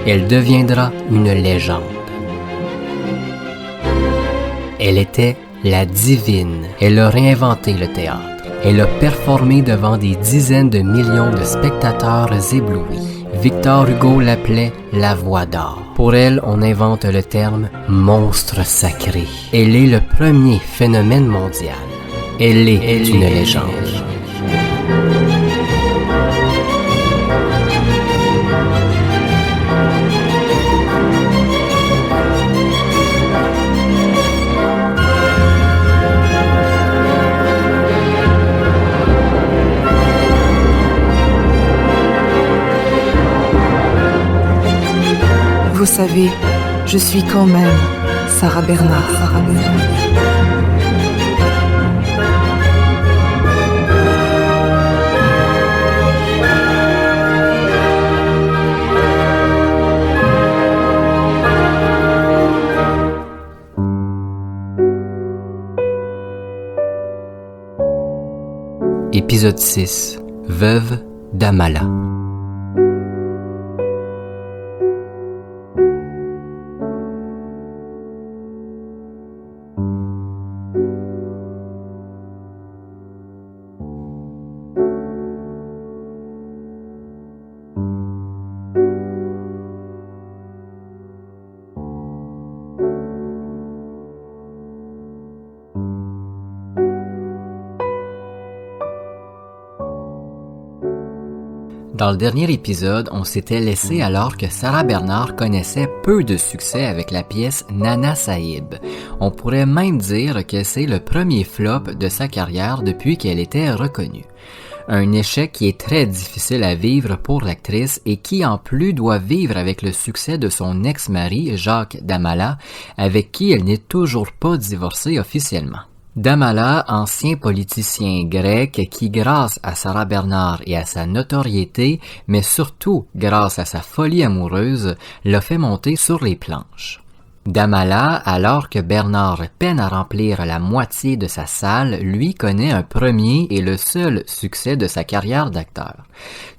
Elle deviendra une légende. Elle était la divine. Elle a réinventé le théâtre. Elle a performé devant des dizaines de millions de spectateurs éblouis. Victor Hugo l'appelait la voix d'or. Pour elle, on invente le terme monstre sacré. Elle est le premier phénomène mondial. Elle est une légende. Vous savez, je suis quand même Sarah Bernard. Épisode 6. Veuve d'Amala. Dans le dernier épisode, on s'était laissé alors que Sarah Bernard connaissait peu de succès avec la pièce Nana Sahib. On pourrait même dire que c'est le premier flop de sa carrière depuis qu'elle était reconnue. Un échec qui est très difficile à vivre pour l'actrice et qui en plus doit vivre avec le succès de son ex-mari Jacques d'Amala, avec qui elle n'est toujours pas divorcée officiellement. D'Amala, ancien politicien grec qui, grâce à Sarah Bernard et à sa notoriété, mais surtout grâce à sa folie amoureuse, l'a fait monter sur les planches. D'Amala, alors que Bernard peine à remplir la moitié de sa salle, lui connaît un premier et le seul succès de sa carrière d'acteur.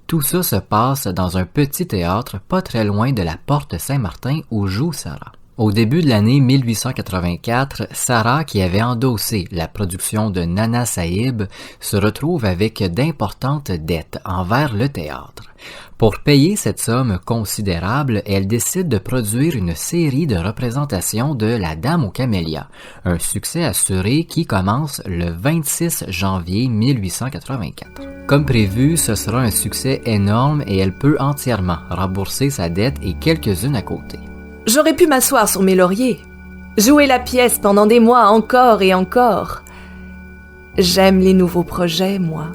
Tout ça se passe dans un petit théâtre pas très loin de la Porte Saint-Martin où joue Sarah. Au début de l'année 1884, Sarah, qui avait endossé la production de Nana Sahib, se retrouve avec d'importantes dettes envers le théâtre. Pour payer cette somme considérable, elle décide de produire une série de représentations de La Dame aux Camélias, un succès assuré qui commence le 26 janvier 1884. Comme prévu, ce sera un succès énorme et elle peut entièrement rembourser sa dette et quelques-unes à côté. J'aurais pu m'asseoir sur mes lauriers, jouer la pièce pendant des mois encore et encore. J'aime les nouveaux projets, moi.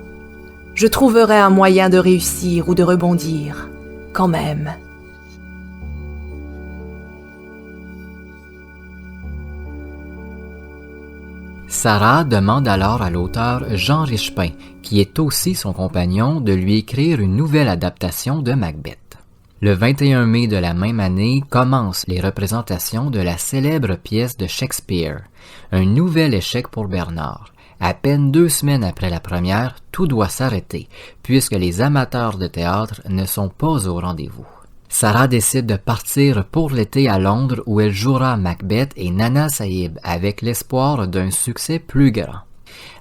Je trouverai un moyen de réussir ou de rebondir, quand même. Sarah demande alors à l'auteur Jean Richepin, qui est aussi son compagnon, de lui écrire une nouvelle adaptation de Macbeth. Le 21 mai de la même année commencent les représentations de la célèbre pièce de Shakespeare, un nouvel échec pour Bernard. À peine 2 semaines après la première, tout doit s'arrêter, puisque les amateurs de théâtre ne sont pas au rendez-vous. Sarah décide de partir pour l'été à Londres où elle jouera Macbeth et Nana Sahib avec l'espoir d'un succès plus grand.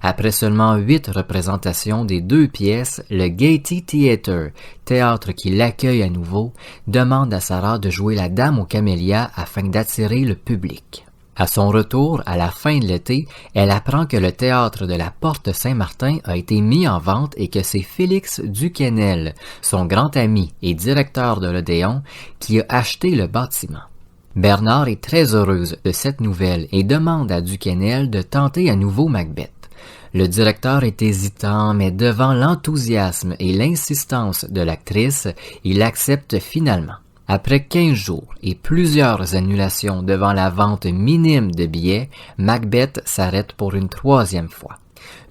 Après seulement 8 représentations des 2 pièces, le Gaiety Theatre, théâtre qui l'accueille à nouveau, demande à Sarah de jouer la Dame aux Camélias afin d'attirer le public. À son retour, à la fin de l'été, elle apprend que le théâtre de la Porte Saint-Martin a été mis en vente et que c'est Félix Duquesnel, son grand ami et directeur de l'Odéon, qui a acheté le bâtiment. Bernard est très heureuse de cette nouvelle et demande à Duquesnel de tenter à nouveau Macbeth. Le directeur est hésitant, mais devant l'enthousiasme et l'insistance de l'actrice, il accepte finalement. Après 15 jours et plusieurs annulations devant la vente minime de billets, Macbeth s'arrête pour une 3e fois.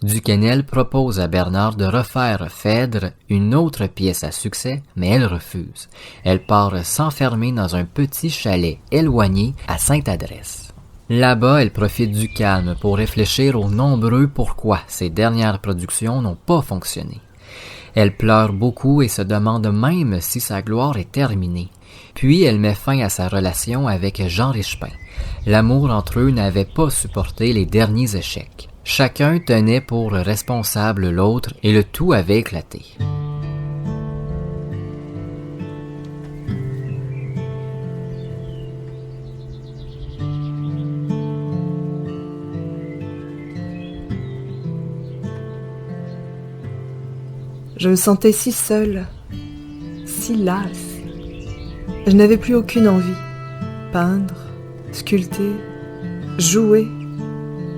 Duquesnel propose à Bernard de refaire Phèdre, une autre pièce à succès, mais elle refuse. Elle part s'enfermer dans un petit chalet éloigné à Sainte-Adresse. Là-bas, elle profite du calme pour réfléchir aux nombreux pourquoi ces dernières productions n'ont pas fonctionné. Elle pleure beaucoup et se demande même si sa gloire est terminée. Puis elle met fin à sa relation avec Jean Richepin. L'amour entre eux n'avait pas supporté les derniers échecs. Chacun tenait pour responsable l'autre et le tout avait éclaté. Je me sentais si seule, si lasse. Je n'avais plus aucune envie. Peindre, sculpter, jouer,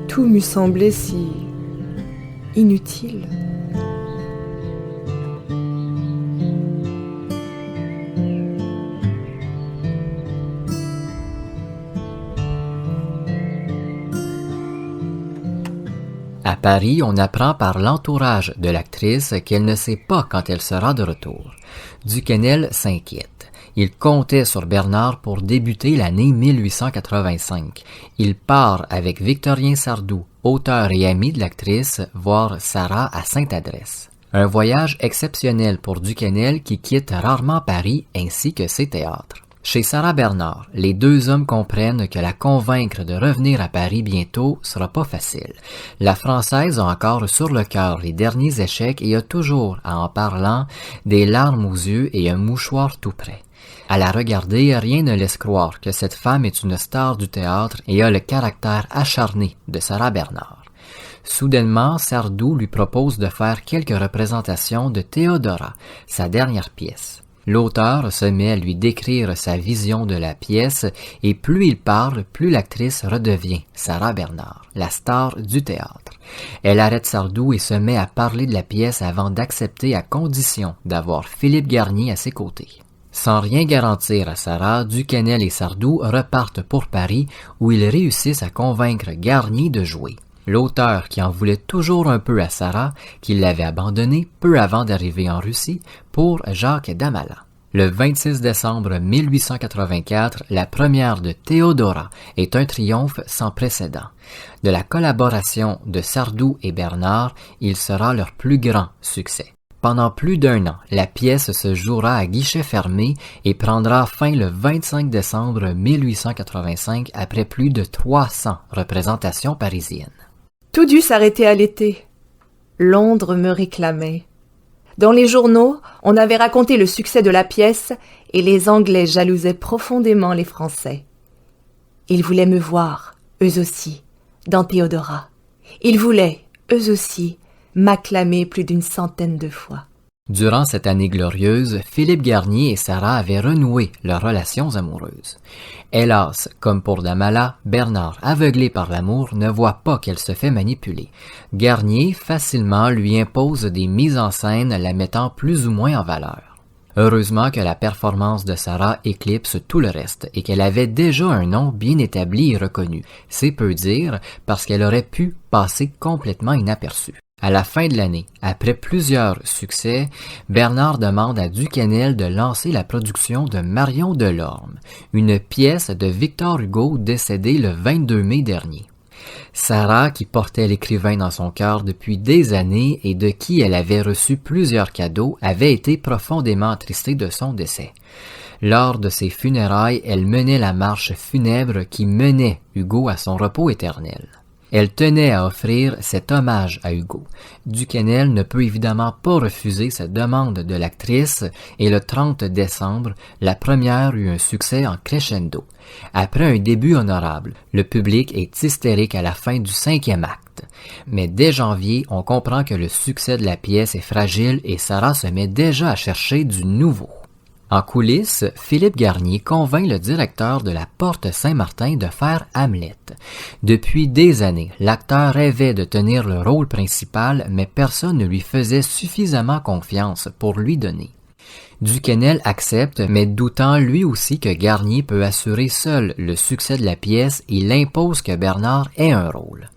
tout m'eût semblé si inutile. À Paris, on apprend par l'entourage de l'actrice qu'elle ne sait pas quand elle sera de retour. Duquesnel s'inquiète. Il comptait sur Bernard pour débuter l'année 1885. Il part avec Victorien Sardou, auteur et ami de l'actrice, voir Sarah à Sainte-Adresse. Un voyage exceptionnel pour Duquesnel qui quitte rarement Paris ainsi que ses théâtres. Chez Sarah Bernard, les deux hommes comprennent que la convaincre de revenir à Paris bientôt sera pas facile. La Française a encore sur le cœur les derniers échecs et a toujours, en parlant, des larmes aux yeux et un mouchoir tout prêt. À la regarder, rien ne laisse croire que cette femme est une star du théâtre et a le caractère acharné de Sarah Bernard. Soudainement, Sardou lui propose de faire quelques représentations de Théodora, sa dernière pièce. L'auteur se met à lui décrire sa vision de la pièce et plus il parle, plus l'actrice redevient Sarah Bernard, la star du théâtre. Elle arrête Sardou et se met à parler de la pièce avant d'accepter à condition d'avoir Philippe Garnier à ses côtés. Sans rien garantir à Sarah, Duquesnel et Sardou repartent pour Paris où ils réussissent à convaincre Garnier de jouer. L'auteur qui en voulait toujours un peu à Sarah, qui l'avait abandonné peu avant d'arriver en Russie, pour Jacques Damallat. Le 26 décembre 1884, la première de Théodora est un triomphe sans précédent. De la collaboration de Sardou et Bernard, il sera leur plus grand succès. Pendant plus d'1 an, la pièce se jouera à guichet fermé et prendra fin le 25 décembre 1885 après plus de 300 représentations parisiennes. Tout dut s'arrêter à l'été. Londres me réclamait. Dans les journaux, on avait raconté le succès de la pièce et les Anglais jalousaient profondément les Français. Ils voulaient me voir, eux aussi, dans Théodora. Ils voulaient, eux aussi, m'acclamer plus d'une centaine de fois. Durant cette année glorieuse, Philippe Garnier et Sarah avaient renoué leurs relations amoureuses. Hélas, comme pour Damallat, Bernard, aveuglé par l'amour, ne voit pas qu'elle se fait manipuler. Garnier, facilement, lui impose des mises en scène la mettant plus ou moins en valeur. Heureusement que la performance de Sarah éclipse tout le reste et qu'elle avait déjà un nom bien établi et reconnu. C'est peu dire parce qu'elle aurait pu passer complètement inaperçue. À la fin de l'année, après plusieurs succès, Bernard demande à Duquesnel de lancer la production de Marion Delorme, une pièce de Victor Hugo décédé le 22 mai dernier. Sarah, qui portait l'écrivain dans son cœur depuis des années et de qui elle avait reçu plusieurs cadeaux, avait été profondément attristée de son décès. Lors de ses funérailles, elle menait la marche funèbre qui menait Hugo à son repos éternel. Elle tenait à offrir cet hommage à Hugo. Duquesnel ne peut évidemment pas refuser cette demande de l'actrice et le 30 décembre, la première eut un succès en crescendo. Après un début honorable, le public est hystérique à la fin du 5e acte. Mais dès janvier, on comprend que le succès de la pièce est fragile et Sarah se met déjà à chercher du nouveau. En coulisses, Philippe Garnier convainc le directeur de la Porte Saint-Martin de faire Hamlet. Depuis des années, l'acteur rêvait de tenir le rôle principal, mais personne ne lui faisait suffisamment confiance pour lui donner. Duquesnel accepte, mais doutant lui aussi que Garnier peut assurer seul le succès de la pièce, il impose que Bernard ait un rôle.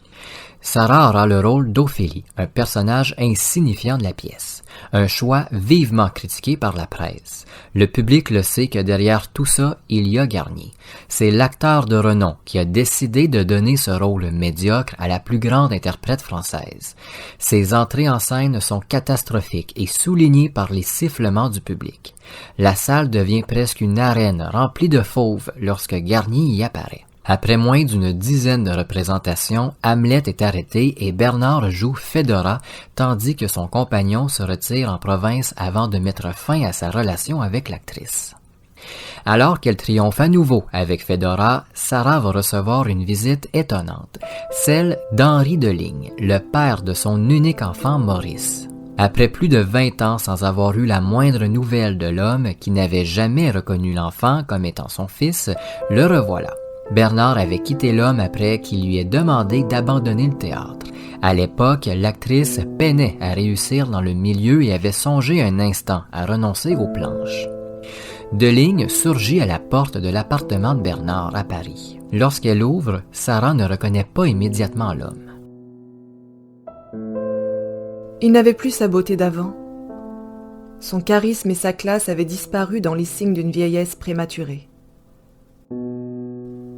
Sarah aura le rôle d'Ophélie, un personnage insignifiant de la pièce. Un choix vivement critiqué par la presse. Le public le sait que derrière tout ça, il y a Garnier. C'est l'acteur de renom qui a décidé de donner ce rôle médiocre à la plus grande interprète française. Ses entrées en scène sont catastrophiques et soulignées par les sifflements du public. La salle devient presque une arène remplie de fauves lorsque Garnier y apparaît. Après moins d'une dizaine de représentations, Hamlet est arrêté et Bernard joue Fedora, tandis que son compagnon se retire en province avant de mettre fin à sa relation avec l'actrice. Alors qu'elle triomphe à nouveau avec Fedora, Sarah va recevoir une visite étonnante, celle d'Henri Deligne, le père de son unique enfant Maurice. Après plus de 20 ans sans avoir eu la moindre nouvelle de l'homme qui n'avait jamais reconnu l'enfant comme étant son fils, le revoilà. Bernard avait quitté l'homme après qu'il lui ait demandé d'abandonner le théâtre. À l'époque, l'actrice peinait à réussir dans le milieu et avait songé un instant à renoncer aux planches. Deligne surgit à la porte de l'appartement de Bernard à Paris. Lorsqu'elle ouvre, Sarah ne reconnaît pas immédiatement l'homme. Il n'avait plus sa beauté d'avant. Son charisme et sa classe avaient disparu dans les signes d'une vieillesse prématurée.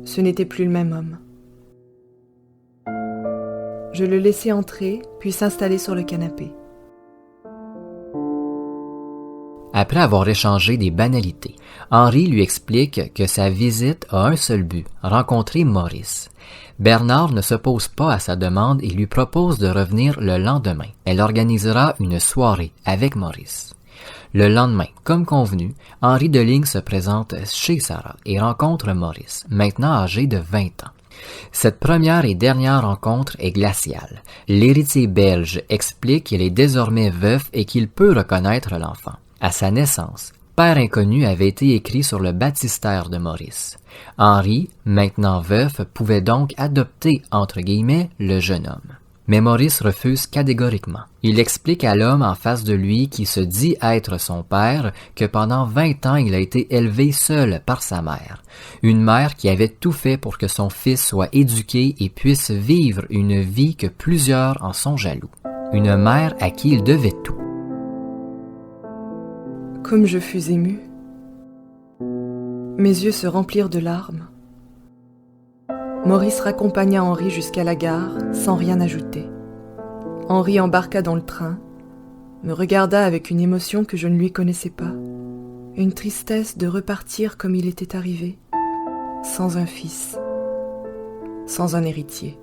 Ce n'était plus le même homme. Je le laissai entrer, puis s'installer sur le canapé. Après avoir échangé des banalités, Henri lui explique que sa visite a un seul but, rencontrer Maurice. Bernard ne s'oppose pas à sa demande et lui propose de revenir le lendemain. Elle organisera une soirée avec Maurice. Le lendemain, comme convenu, Henri Deligne se présente chez Sarah et rencontre Maurice, maintenant âgé de 20 ans. Cette première et dernière rencontre est glaciale. L'héritier belge explique qu'il est désormais veuf et qu'il peut reconnaître l'enfant. À sa naissance, Père inconnu avait été écrit sur le baptistère de Maurice. Henri, maintenant veuf, pouvait donc adopter, entre guillemets, le jeune homme. Mais Maurice refuse catégoriquement. Il explique à l'homme en face de lui qui se dit être son père que pendant 20 ans il a été élevé seul par sa mère. Une mère qui avait tout fait pour que son fils soit éduqué et puisse vivre une vie que plusieurs en sont jaloux. Une mère à qui il devait tout. Comme je fus émue, mes yeux se remplirent de larmes. Maurice raccompagna Henri jusqu'à la gare, sans rien ajouter. Henri embarqua dans le train, me regarda avec une émotion que je ne lui connaissais pas, une tristesse de repartir comme il était arrivé, sans un fils, sans un héritier.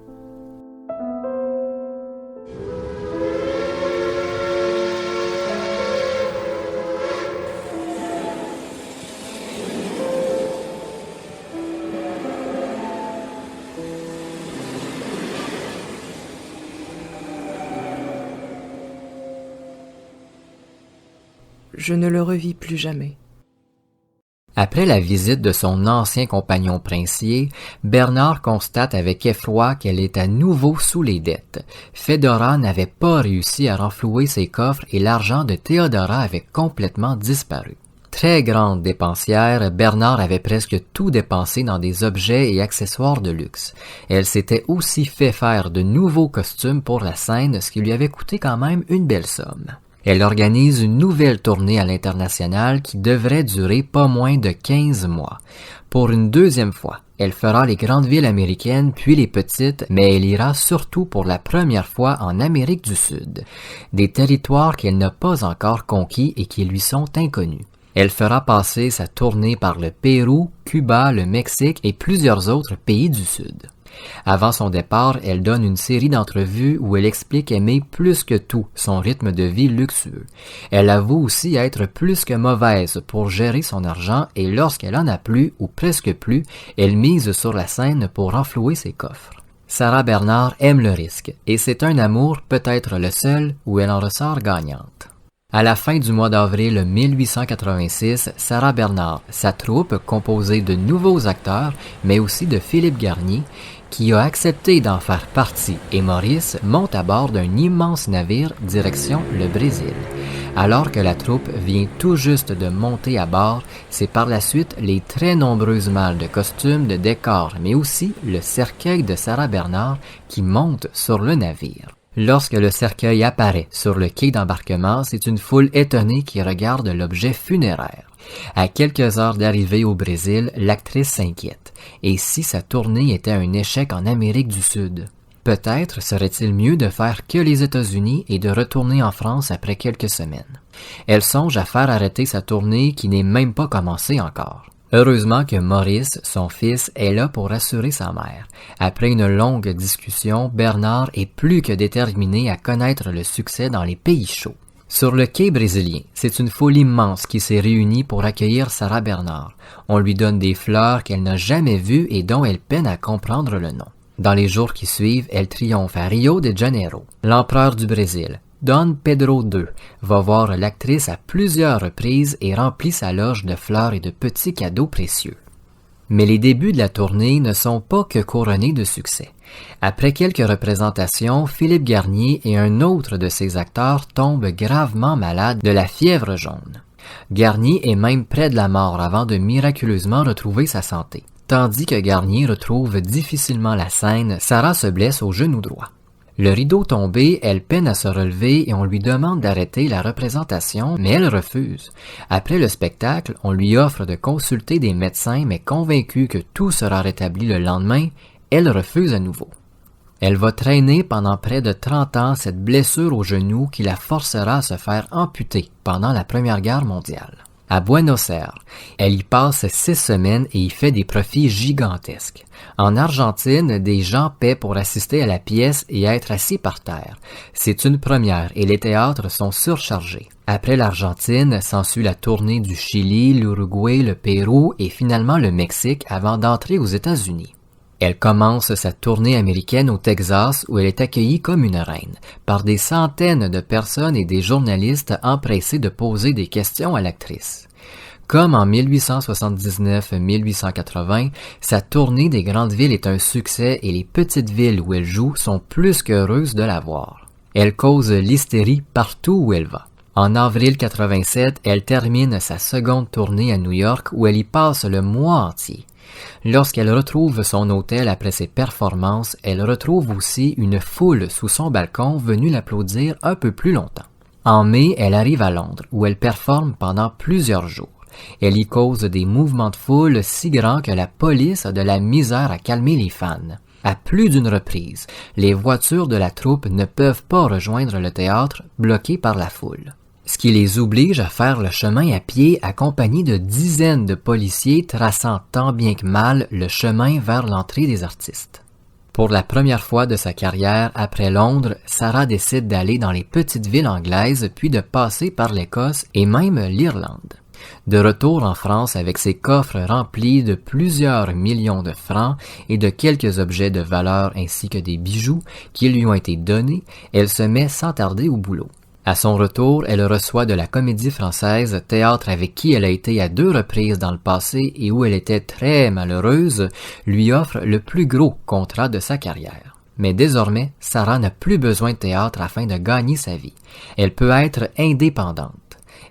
Je ne le revis plus jamais. Après la visite de son ancien compagnon princier, Bernard constate avec effroi qu'elle est à nouveau sous les dettes. Fedora n'avait pas réussi à renflouer ses coffres et l'argent de Théodora avait complètement disparu. Très grande dépensière, Bernard avait presque tout dépensé dans des objets et accessoires de luxe. Elle s'était aussi fait faire de nouveaux costumes pour la scène, ce qui lui avait coûté quand même une belle somme. Elle organise une nouvelle tournée à l'international qui devrait durer pas moins de 15 mois. Pour une deuxième fois, elle fera les grandes villes américaines puis les petites, mais elle ira surtout pour la première fois en Amérique du Sud, des territoires qu'elle n'a pas encore conquis et qui lui sont inconnus. Elle fera passer sa tournée par le Pérou, Cuba, le Mexique et plusieurs autres pays du Sud. Avant son départ, elle donne une série d'entrevues où elle explique aimer plus que tout son rythme de vie luxueux. Elle avoue aussi être plus que mauvaise pour gérer son argent et lorsqu'elle en a plus ou presque plus, elle mise sur la scène pour renflouer ses coffres. Sarah Bernard aime le risque et c'est un amour peut-être le seul où elle en ressort gagnante. À la fin du mois d'avril 1886, Sarah Bernard, sa troupe composée de nouveaux acteurs, mais aussi de Philippe Garnier, qui a accepté d'en faire partie, et Maurice monte à bord d'un immense navire direction le Brésil. Alors que la troupe vient tout juste de monter à bord, c'est par la suite les très nombreuses malles de costumes, de décors, mais aussi le cercueil de Sarah Bernard qui monte sur le navire. Lorsque le cercueil apparaît sur le quai d'embarquement, c'est une foule étonnée qui regarde l'objet funéraire. À quelques heures d'arrivée au Brésil, l'actrice s'inquiète. Et si sa tournée était un échec en Amérique du Sud? Peut-être serait-il mieux de faire que les États-Unis et de retourner en France après quelques semaines. Elle songe à faire arrêter sa tournée qui n'est même pas commencée encore. Heureusement que Maurice, son fils, est là pour rassurer sa mère. Après une longue discussion, Bernard est plus que déterminé à connaître le succès dans les pays chauds. Sur le quai brésilien, c'est une foule immense qui s'est réunie pour accueillir Sarah Bernard. On lui donne des fleurs qu'elle n'a jamais vues et dont elle peine à comprendre le nom. Dans les jours qui suivent, elle triomphe à Rio de Janeiro. L'empereur du Brésil, Dom Pedro II, va voir l'actrice à plusieurs reprises et remplit sa loge de fleurs et de petits cadeaux précieux. Mais les débuts de la tournée ne sont pas que couronnés de succès. Après quelques représentations, Philippe Garnier et un autre de ses acteurs tombent gravement malades de la fièvre jaune. Garnier est même près de la mort avant de miraculeusement retrouver sa santé. Tandis que Garnier retrouve difficilement la scène, Sarah se blesse au genou droit. Le rideau tombé, elle peine à se relever et on lui demande d'arrêter la représentation, mais elle refuse. Après le spectacle, on lui offre de consulter des médecins, mais convaincue que tout sera rétabli le lendemain, elle refuse à nouveau. Elle va traîner pendant près de 30 ans cette blessure au genou qui la forcera à se faire amputer pendant la Première Guerre mondiale. À Buenos Aires, elle y passe 6 semaines et y fait des profits gigantesques. En Argentine, des gens paient pour assister à la pièce et être assis par terre. C'est une première et les théâtres sont surchargés. Après l'Argentine, s'ensuit la tournée du Chili, l'Uruguay, le Pérou et finalement le Mexique avant d'entrer aux États-Unis. Elle commence sa tournée américaine au Texas où elle est accueillie comme une reine, par des centaines de personnes et des journalistes empressés de poser des questions à l'actrice. Comme en 1879-1880, sa tournée des grandes villes est un succès et les petites villes où elle joue sont plus qu'heureuses de la voir. Elle cause l'hystérie partout où elle va. En avril 87, elle termine sa seconde tournée à New York où elle y passe le mois entier. Lorsqu'elle retrouve son hôtel après ses performances, elle retrouve aussi une foule sous son balcon venue l'applaudir un peu plus longtemps. En mai, elle arrive à Londres, où elle performe pendant plusieurs jours. Elle y cause des mouvements de foule si grands que la police a de la misère à calmer les fans. À plus d'une reprise, les voitures de la troupe ne peuvent pas rejoindre le théâtre, bloquées par la foule. Ce qui les oblige à faire le chemin à pied accompagnés de dizaines de policiers traçant tant bien que mal le chemin vers l'entrée des artistes. Pour la première fois de sa carrière après Londres, Sarah décide d'aller dans les petites villes anglaises puis de passer par l'Écosse et même l'Irlande. De retour en France avec ses coffres remplis de plusieurs millions de francs et de quelques objets de valeur ainsi que des bijoux qui lui ont été donnés, elle se met sans tarder au boulot. À son retour, elle reçoit de la Comédie Française, théâtre avec qui elle a été à 2 reprises dans le passé et où elle était très malheureuse, lui offre le plus gros contrat de sa carrière. Mais désormais, Sarah n'a plus besoin de théâtre afin de gagner sa vie. Elle peut être indépendante.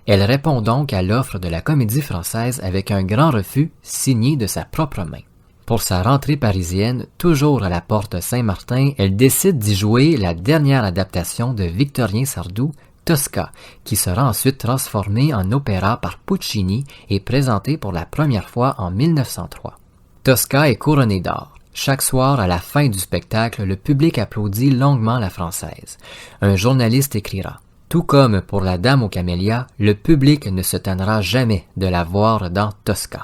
Elle répond donc à l'offre de la Comédie Française avec un grand refus signé de sa propre main. Pour sa rentrée parisienne, toujours à la Porte Saint-Martin, elle décide d'y jouer la dernière adaptation de Victorien Sardou, Tosca, qui sera ensuite transformée en opéra par Puccini et présentée pour la première fois en 1903. Tosca est couronnée d'or. Chaque soir, à la fin du spectacle, le public applaudit longuement la Française. Un journaliste écrira « Tout comme pour la Dame aux camélias, le public ne se tannera jamais de la voir dans Tosca ».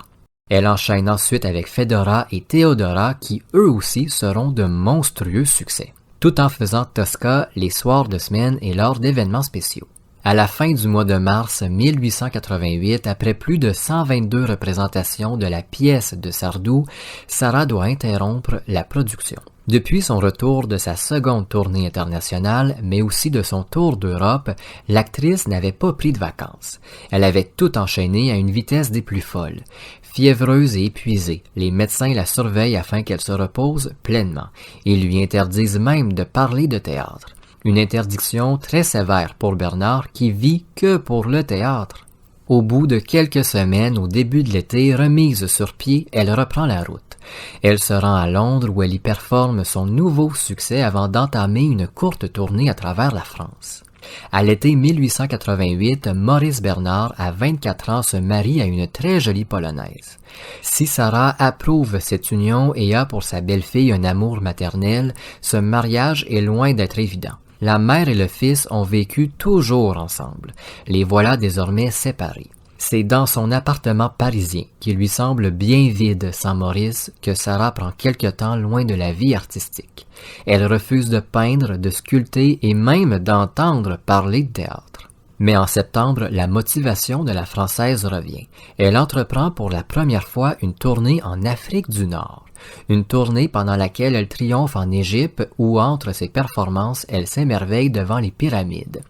Elle enchaîne ensuite avec Fedora et Théodora qui eux aussi seront de monstrueux succès, tout en faisant Tosca les soirs de semaine et lors d'événements spéciaux. À la fin du mois de mars 1888, après plus de 122 représentations de la pièce de Sardou, Sarah doit interrompre la production. Depuis son retour de sa seconde tournée internationale, mais aussi de son tour d'Europe, l'actrice n'avait pas pris de vacances. Elle avait tout enchaîné à une vitesse des plus folles. Fiévreuse et épuisée, les médecins la surveillent afin qu'elle se repose pleinement. Ils lui interdisent même de parler de théâtre. Une interdiction très sévère pour Bernard qui vit que pour le théâtre. Au bout de quelques semaines, au début de l'été, remise sur pied, elle reprend la route. Elle se rend à Londres où elle y performe son nouveau succès avant d'entamer une courte tournée à travers la France. À l'été 1888, Maurice Bernard, à 24 ans, se marie à une très jolie Polonaise. Si Sarah approuve cette union et a pour sa belle-fille un amour maternel, ce mariage est loin d'être évident. La mère et le fils ont vécu toujours ensemble. Les voilà désormais séparés. C'est dans son appartement parisien, qui lui semble bien vide sans Maurice, que Sarah prend quelque temps loin de la vie artistique. Elle refuse de peindre, de sculpter et même d'entendre parler de théâtre. Mais en septembre, la motivation de la Française revient. Elle entreprend pour la première fois une tournée en Afrique du Nord. Une tournée pendant laquelle elle triomphe en Égypte où, entre ses performances, elle s'émerveille devant les pyramides.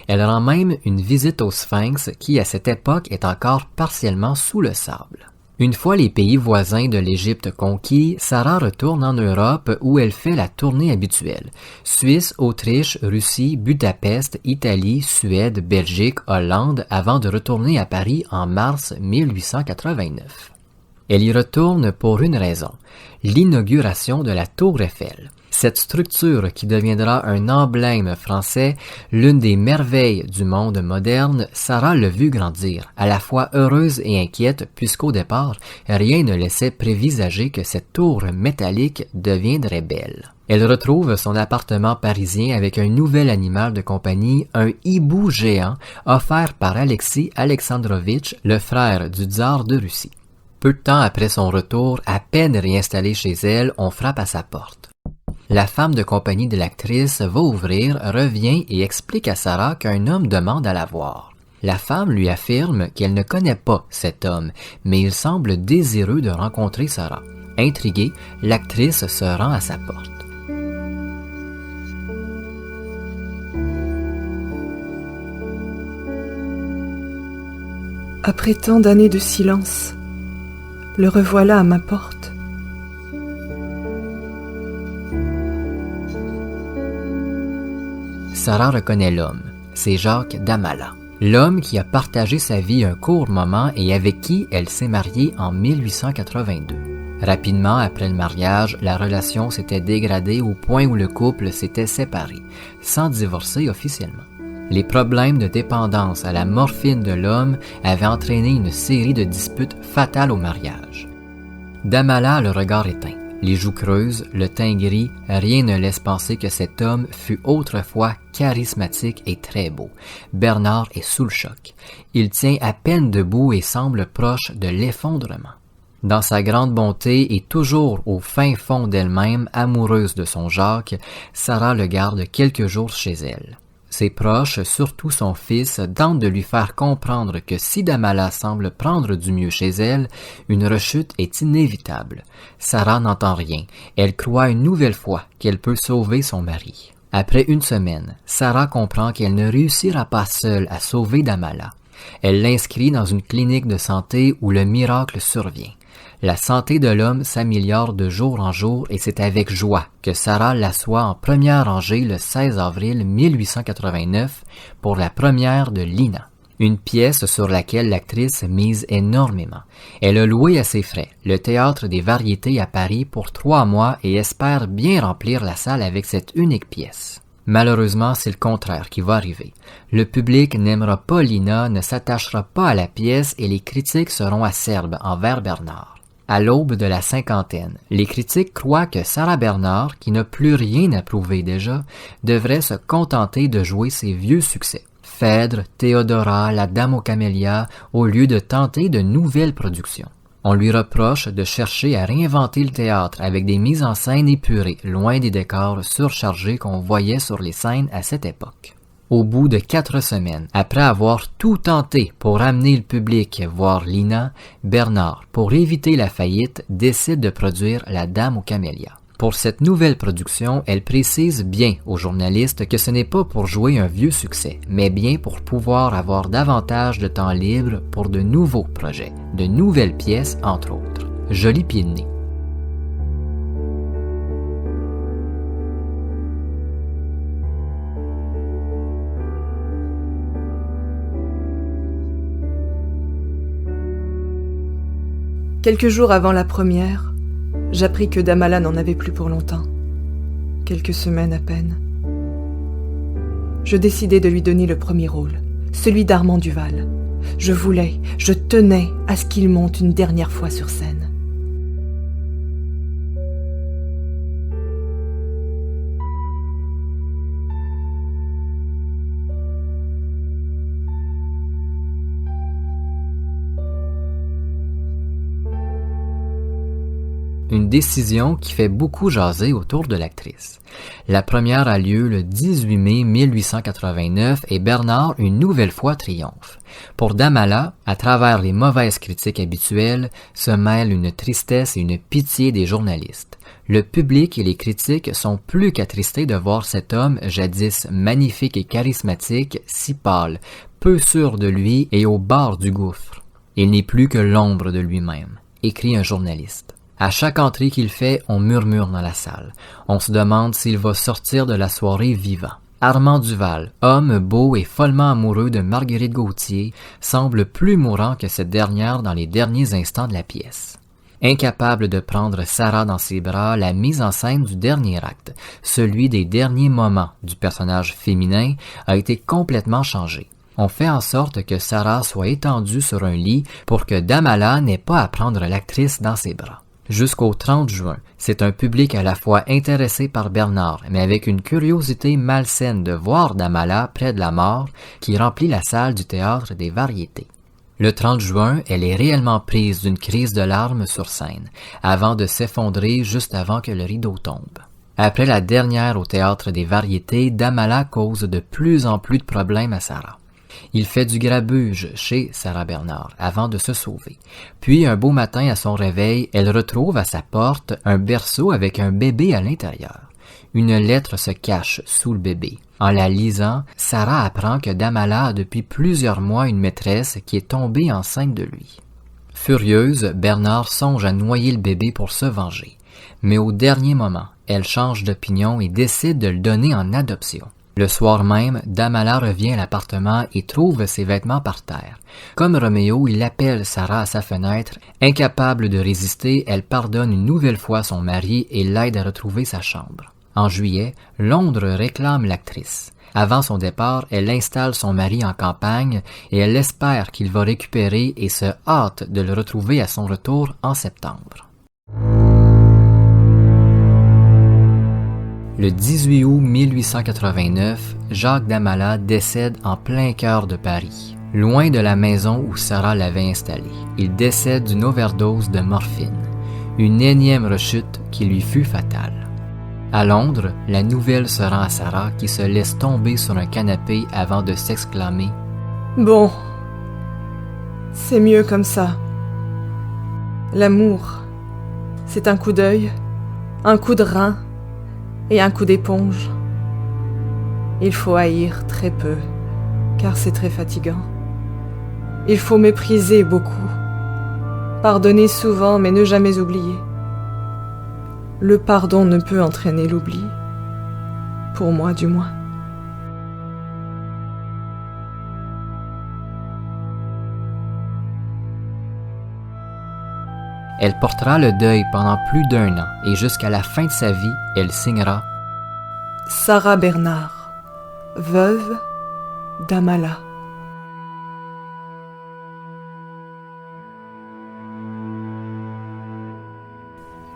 Elle rend même une visite au Sphinx qui, à cette époque, est encore partiellement sous le sable. Une fois les pays voisins de l'Égypte conquis, Sarah retourne en Europe où elle fait la tournée habituelle. Suisse, Autriche, Russie, Budapest, Italie, Suède, Belgique, Hollande, avant de retourner à Paris en mars 1889. Elle y retourne pour une raison, l'inauguration de la Tour Eiffel. Cette structure qui deviendra un emblème français, l'une des merveilles du monde moderne, Sarah l'a vu grandir, à la fois heureuse et inquiète puisqu'au départ, rien ne laissait prévisager que cette tour métallique deviendrait belle. Elle retrouve son appartement parisien avec un nouvel animal de compagnie, un hibou géant offert par Alexis Alexandrovitch, le frère du tsar de Russie. Peu de temps après son retour, à peine réinstallée chez elle, on frappe à sa porte. La femme de compagnie de l'actrice va ouvrir, revient et explique à Sarah qu'un homme demande à la voir. La femme lui affirme qu'elle ne connaît pas cet homme, mais il semble désireux de rencontrer Sarah. Intriguée, l'actrice se rend à sa porte. Après tant d'années de silence, le revoilà à ma porte. Sarah reconnaît l'homme, c'est Jacques Damala. L'homme qui a partagé sa vie un court moment et avec qui elle s'est mariée en 1882. Rapidement après le mariage, la relation s'était dégradée au point où le couple s'était séparé, sans divorcer officiellement. Les problèmes de dépendance à la morphine de l'homme avaient entraîné une série de disputes fatales au mariage. Damala a le regard éteint, les joues creuses, le teint gris, rien ne laisse penser que cet homme fut autrefois charismatique et très beau. Bernard est sous le choc. Il tient à peine debout et semble proche de l'effondrement. Dans sa grande bonté et toujours au fin fond d'elle-même, amoureuse de son Jacques, Sarah le garde quelques jours chez elle. Ses proches, surtout son fils, tentent de lui faire comprendre que si Damala semble prendre du mieux chez elle, une rechute est inévitable. Sarah n'entend rien. Elle croit une nouvelle fois qu'elle peut sauver son mari. Après une semaine, Sarah comprend qu'elle ne réussira pas seule à sauver Damala. Elle l'inscrit dans une clinique de santé où le miracle survient. La santé de l'homme s'améliore de jour en jour et c'est avec joie que Sarah l'assoit en première rangée le 16 avril 1889 pour la première de Lina. Une pièce sur laquelle l'actrice mise énormément. Elle a loué à ses frais le Théâtre des Variétés à Paris pour 3 mois et espère bien remplir la salle avec cette unique pièce. Malheureusement, c'est le contraire qui va arriver. Le public n'aimera pas Lina, ne s'attachera pas à la pièce et les critiques seront acerbes envers Bernard. À l'aube de la cinquantaine, les critiques croient que Sarah Bernard, qui n'a plus rien à prouver déjà, devrait se contenter de jouer ses vieux succès. Phèdre, Théodora, la Dame aux Camélias, au lieu de tenter de nouvelles productions. On lui reproche de chercher à réinventer le théâtre avec des mises en scène épurées, loin des décors surchargés qu'on voyait sur les scènes à cette époque. Au bout de 4 semaines, après avoir tout tenté pour amener le public voir Lina, Bernard, pour éviter la faillite, décide de produire La Dame aux Camélias. Pour cette nouvelle production, elle précise bien aux journalistes que ce n'est pas pour jouer un vieux succès, mais bien pour pouvoir avoir davantage de temps libre pour de nouveaux projets, de nouvelles pièces entre autres. Joli pied de nez. Quelques jours avant la première, j'appris que Damala n'en avait plus pour longtemps. Quelques semaines à peine. Je décidai de lui donner le premier rôle, celui d'Armand Duval. Je tenais à ce qu'il monte une dernière fois sur scène. Une décision qui fait beaucoup jaser autour de l'actrice. La première a lieu le 18 mai 1889 et Bernard une nouvelle fois triomphe. Pour Damala, à travers les mauvaises critiques habituelles, se mêle une tristesse et une pitié des journalistes. Le public et les critiques sont plus qu'attristés de voir cet homme, jadis magnifique et charismatique, si pâle, peu sûr de lui et au bord du gouffre. Il n'est plus que l'ombre de lui-même, écrit un journaliste. À chaque entrée qu'il fait, on murmure dans la salle. On se demande s'il va sortir de la soirée vivant. Armand Duval, homme beau et follement amoureux de Marguerite Gauthier, semble plus mourant que cette dernière dans les derniers instants de la pièce. Incapable de prendre Sarah dans ses bras, la mise en scène du dernier acte, celui des derniers moments du personnage féminin, a été complètement changée. On fait en sorte que Sarah soit étendue sur un lit pour que Damala n'ait pas à prendre l'actrice dans ses bras. Jusqu'au 30 juin, c'est un public à la fois intéressé par Bernard, mais avec une curiosité malsaine de voir Damala près de la mort qui remplit la salle du Théâtre des Variétés. Le 30 juin, elle est réellement prise d'une crise de larmes sur scène, avant de s'effondrer juste avant que le rideau tombe. Après la dernière au Théâtre des Variétés, Damala cause de plus en plus de problèmes à Sarah. Il fait du grabuge chez Sarah Bernard avant de se sauver. Puis un beau matin à son réveil, elle retrouve à sa porte un berceau avec un bébé à l'intérieur. Une lettre se cache sous le bébé. En la lisant, Sarah apprend que Damala a depuis plusieurs mois une maîtresse qui est tombée enceinte de lui. Furieuse, Bernard songe à noyer le bébé pour se venger. Mais au dernier moment, elle change d'opinion et décide de le donner en adoption. Le soir même, Damala revient à l'appartement et trouve ses vêtements par terre. Comme Roméo, il appelle Sarah à sa fenêtre. Incapable de résister, elle pardonne une nouvelle fois son mari et l'aide à retrouver sa chambre. En juillet, Londres réclame l'actrice. Avant son départ, elle installe son mari en campagne et elle espère qu'il va récupérer et se hâte de le retrouver à son retour en septembre. Le 18 août 1889, Jacques Damala décède en plein cœur de Paris, loin de la maison où Sarah l'avait installé. Il décède d'une overdose de morphine, une énième rechute qui lui fut fatale. À Londres, la nouvelle se rend à Sarah qui se laisse tomber sur un canapé avant de s'exclamer « Bon, c'est mieux comme ça. L'amour, c'est un coup d'œil, un coup de rein, et un coup d'éponge. Il faut haïr très peu, car c'est très fatigant. Il faut mépriser beaucoup, pardonner souvent, mais ne jamais oublier. Le pardon ne peut entraîner l'oubli, pour moi du moins. Elle portera le deuil pendant plus d'1 an et jusqu'à la fin de sa vie, elle signera Sarah Bernard, veuve Damala.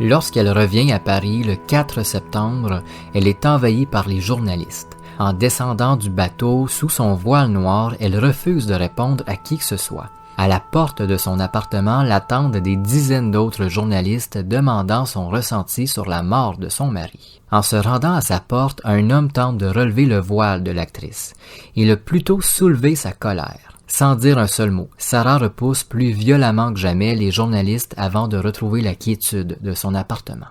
Lorsqu'elle revient à Paris le 4 septembre, elle est envahie par les journalistes. En descendant du bateau sous son voile noir, elle refuse de répondre à qui que ce soit. À la porte de son appartement l'attendent des dizaines d'autres journalistes demandant son ressenti sur la mort de son mari. En se rendant à sa porte, un homme tente de relever le voile de l'actrice. Il a plutôt soulevé sa colère. Sans dire un seul mot, Sarah repousse plus violemment que jamais les journalistes avant de retrouver la quiétude de son appartement.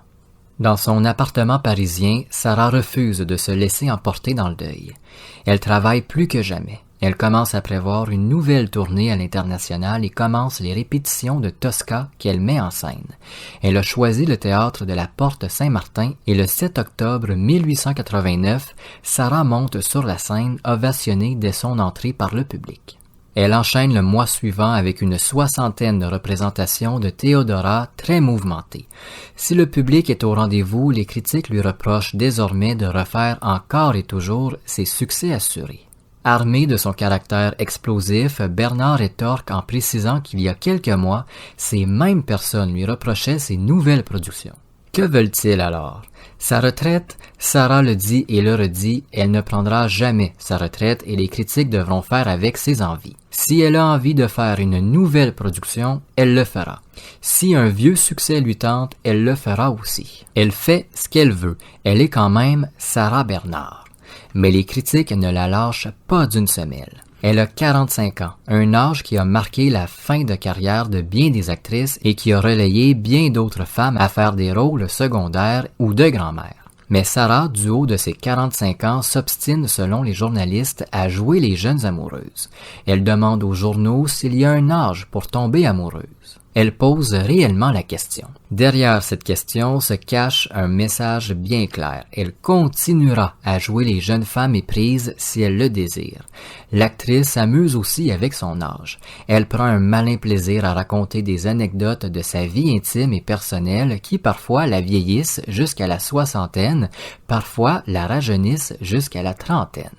Dans son appartement parisien, Sarah refuse de se laisser emporter dans le deuil. Elle travaille plus que jamais. Elle commence à prévoir une nouvelle tournée à l'international et commence les répétitions de Tosca qu'elle met en scène. Elle a choisi le théâtre de la Porte Saint-Martin et le 7 octobre 1889, Sarah monte sur la scène ovationnée dès son entrée par le public. Elle enchaîne le mois suivant avec une 60aine de représentations de Théodora très mouvementées. Si le public est au rendez-vous, les critiques lui reprochent désormais de refaire encore et toujours ses succès assurés. Armé de son caractère explosif, Bernard rétorque en précisant qu'il y a quelques mois, ces mêmes personnes lui reprochaient ses nouvelles productions. Que veulent-ils alors? Sa retraite, Sarah le dit et le redit, elle ne prendra jamais sa retraite et les critiques devront faire avec ses envies. Si elle a envie de faire une nouvelle production, elle le fera. Si un vieux succès lui tente, elle le fera aussi. Elle fait ce qu'elle veut. Elle est quand même Sarah Bernard. Mais les critiques ne la lâchent pas d'une semelle. Elle a 45 ans, un âge qui a marqué la fin de carrière de bien des actrices et qui a relayé bien d'autres femmes à faire des rôles secondaires ou de grand-mère. Mais Sarah, du haut de ses 45 ans, s'obstine selon les journalistes à jouer les jeunes amoureuses. Elle demande aux journaux s'il y a un âge pour tomber amoureuse. Elle pose réellement la question. Derrière cette question se cache un message bien clair. Elle continuera à jouer les jeunes femmes éprises si elle le désire. L'actrice s'amuse aussi avec son âge. Elle prend un malin plaisir à raconter des anecdotes de sa vie intime et personnelle qui parfois la vieillissent jusqu'à la soixantaine, parfois la rajeunissent jusqu'à la trentaine.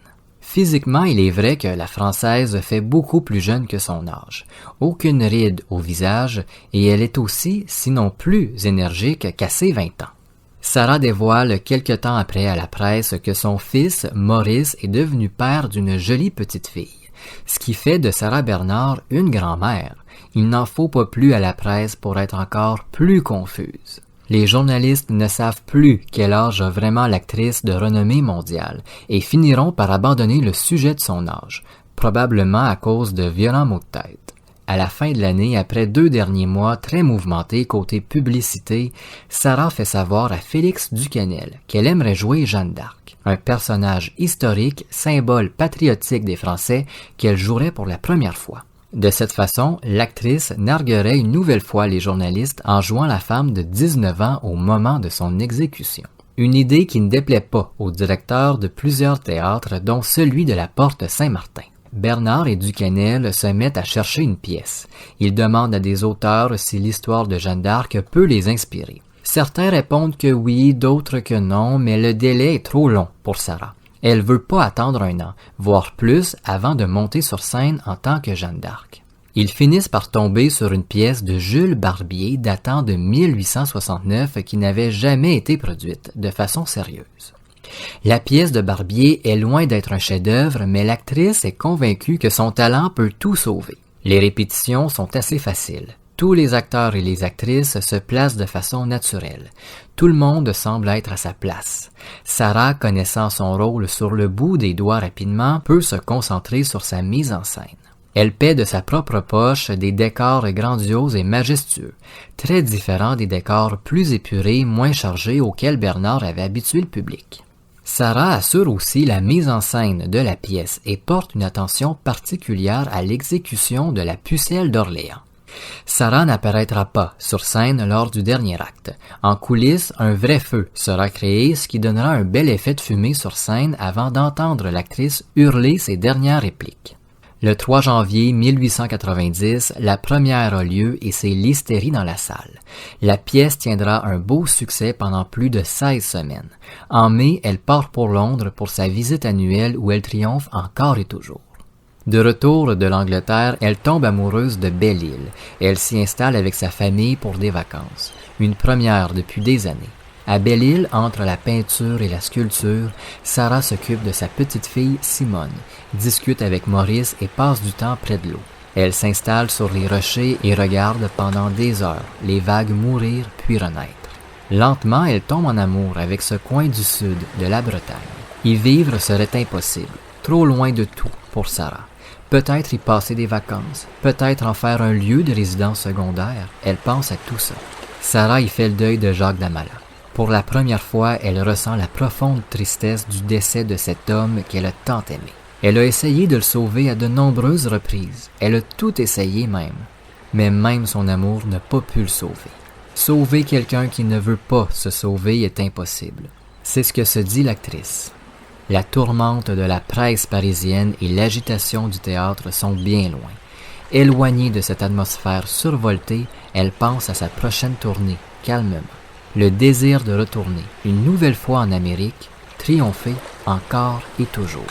Physiquement, il est vrai que la Française fait beaucoup plus jeune que son âge. Aucune ride au visage et elle est aussi, sinon plus énergique qu'à ses 20 ans. Sarah dévoile quelque temps après à la presse que son fils, Maurice, est devenu père d'une jolie petite fille, ce qui fait de Sarah Bernard une grand-mère. Il n'en faut pas plus à la presse pour être encore plus confuse. Les journalistes ne savent plus quel âge a vraiment l'actrice de renommée mondiale et finiront par abandonner le sujet de son âge, probablement à cause de violents maux de tête. À la fin de l'année, après 2 derniers mois très mouvementés côté publicité, Sarah fait savoir à Félix Duquesnel qu'elle aimerait jouer Jeanne d'Arc, un personnage historique, symbole patriotique des Français qu'elle jouerait pour la première fois. De cette façon, l'actrice narguerait une nouvelle fois les journalistes en jouant la femme de 19 ans au moment de son exécution. Une idée qui ne déplaît pas au directeur de plusieurs théâtres, dont celui de la Porte Saint-Martin. Bernard et Duquesnel se mettent à chercher une pièce. Ils demandent à des auteurs si l'histoire de Jeanne d'Arc peut les inspirer. Certains répondent que oui, d'autres que non, mais le délai est trop long pour Sarah. Elle veut pas attendre 1 an, voire plus, avant de monter sur scène en tant que Jeanne d'Arc. Ils finissent par tomber sur une pièce de Jules Barbier datant de 1869 qui n'avait jamais été produite de façon sérieuse. La pièce de Barbier est loin d'être un chef-d'œuvre, mais l'actrice est convaincue que son talent peut tout sauver. Les répétitions sont assez faciles. Tous les acteurs et les actrices se placent de façon naturelle. Tout le monde semble être à sa place. Sarah, connaissant son rôle sur le bout des doigts rapidement, peut se concentrer sur sa mise en scène. Elle paie de sa propre poche des décors grandioses et majestueux, très différents des décors plus épurés, moins chargés auxquels Bernard avait habitué le public. Sarah assure aussi la mise en scène de la pièce et porte une attention particulière à l'exécution de la Pucelle d'Orléans. Sarah n'apparaîtra pas sur scène lors du dernier acte. En coulisses, un vrai feu sera créé, ce qui donnera un bel effet de fumée sur scène avant d'entendre l'actrice hurler ses dernières répliques. Le 3 janvier 1890, la première a lieu et c'est l'hystérie dans la salle. La pièce tiendra un beau succès pendant plus de 16 semaines. En mai, elle part pour Londres pour sa visite annuelle où elle triomphe encore et toujours. De retour de l'Angleterre, elle tombe amoureuse de Belle-Île. Elle s'y installe avec sa famille pour des vacances. Une première depuis des années. À Belle-Île, entre la peinture et la sculpture, Sarah s'occupe de sa petite fille Simone, discute avec Maurice et passe du temps près de l'eau. Elle s'installe sur les rochers et regarde pendant des heures les vagues mourir puis renaître. Lentement, elle tombe en amour avec ce coin du sud de la Bretagne. Y vivre serait impossible, trop loin de tout pour Sarah. Peut-être y passer des vacances, peut-être en faire un lieu de résidence secondaire. Elle pense à tout ça. Sarah y fait le deuil de Jacques Damala. Pour la première fois, elle ressent la profonde tristesse du décès de cet homme qu'elle a tant aimé. Elle a essayé de le sauver à de nombreuses reprises. Elle a tout essayé même. Mais même son amour n'a pas pu le sauver. Sauver quelqu'un qui ne veut pas se sauver est impossible. C'est ce que se dit l'actrice. La tourmente de la presse parisienne et l'agitation du théâtre sont bien loin. Éloignée de cette atmosphère survoltée, elle pense à sa prochaine tournée, calmement. Le désir de retourner, une nouvelle fois en Amérique, triompher encore et toujours.